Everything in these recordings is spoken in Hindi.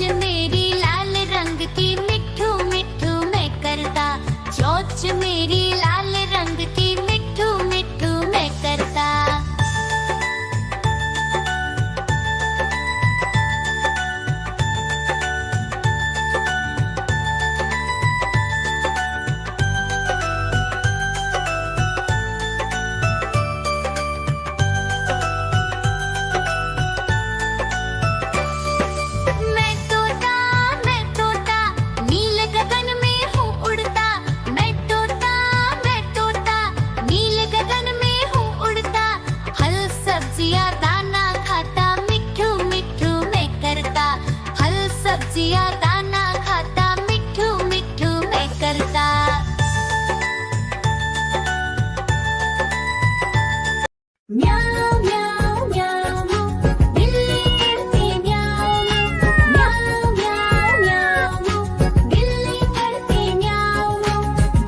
मेरी लाल रंग की मिठू मिठू मैं करता, चोंच मेरी लाल रंग की मिठू मिठू मैं करता। मैं तोता नील गगन में हूँ उड़ता। मैं तोता नील गगन में हूँ उड़ता। फल सब्जियाँ दाना खाता, मिठू मिठू मैं करता। फल सब्जियाँ दाना खाता, मिठू मिठू मैं करता। म्याऊं म्याऊं म्याऊं बिल्ली करती म्याऊं म्याऊं म्याऊं म्याऊं बिल्ली करती म्याऊं।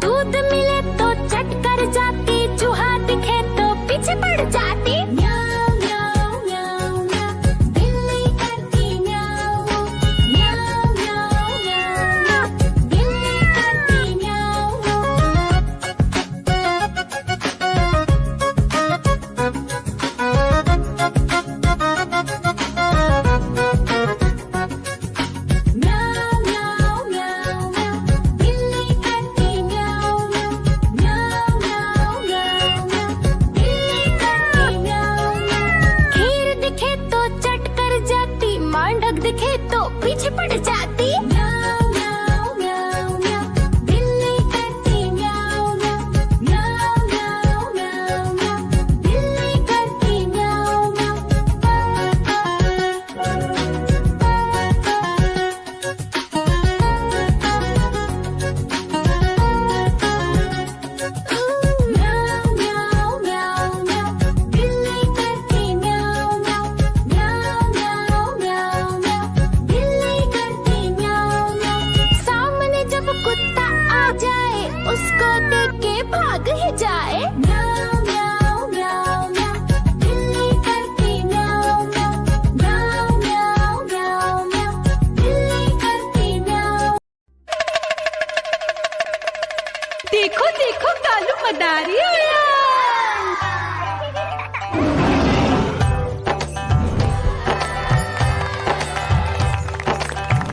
दूध मिले तो चट कर जाती, चूहा दिखे तो पीछे पड़ जाती। म्याऊं म्याऊं म्याऊं म्याऊं बिल्ली करती म्याऊं म्याऊं म्याऊं म्याऊं बिल्ली करती म्याऊं। म्याऊं म्याऊं म्याऊं म्याऊं बिल्ली करती म्याऊं म्याऊं म्याऊं म्याऊं म्याऊं बिल्ली करती म्याऊं। खीर दिखे तो चट कर जाती, मेंढक दिखे तो पीछे पड़ जाती। म्याऊं म्याऊं म्याऊं म्याऊं बिल्ली करती म्याऊं म्याऊं म्याऊं म्याऊं म्याऊं म्याऊं बिल्ली करती म्याऊं म्याऊं। म्याऊं म्याऊं म्याऊं म्याऊं बिल्ली करती म्याऊं म्याऊं म्याऊं म्याऊं म्याऊं म्याऊं बिल्ली करती म्याऊं म्याऊं। सामने जब कुत्ता आ जाए, उसको देख के भाग ही जाए। म्याऊं म्याऊं म्याऊं म्याऊं बिल्ली करती म्याऊं म्याऊं म्याऊं म्याऊं म्याऊं म्याऊं बिल्ली करती म्याऊं। देखो देखो कालू मदारी आया।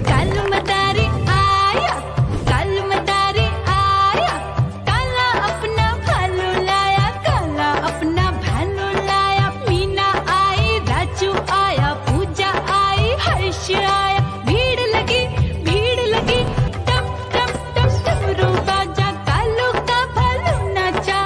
कालू मदारी आया, कालू मदारी आया। काला अपना भालू लाया, काला अपना भालू लाया। मीना आई, राजू आया, पूजा आई, हर्ष आया। भीड़ लगी टप टप टप डमरू बाजा। कालू का भालू नाचा,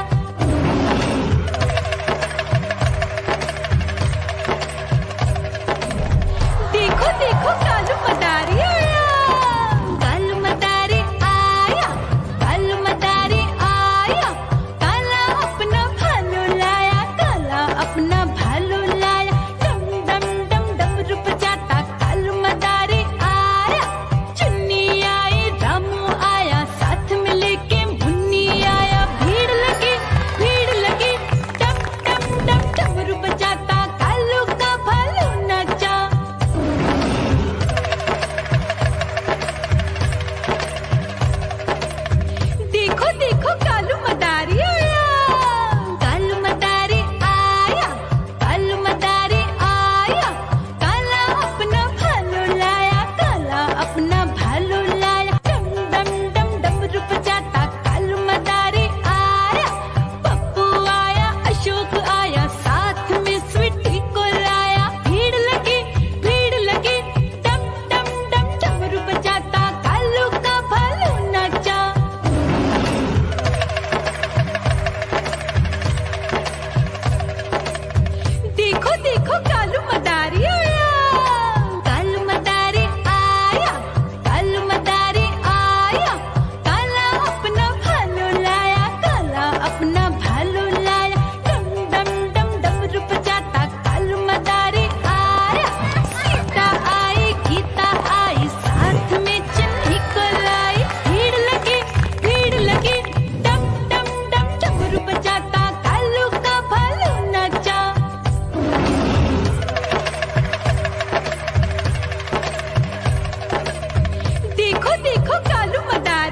होता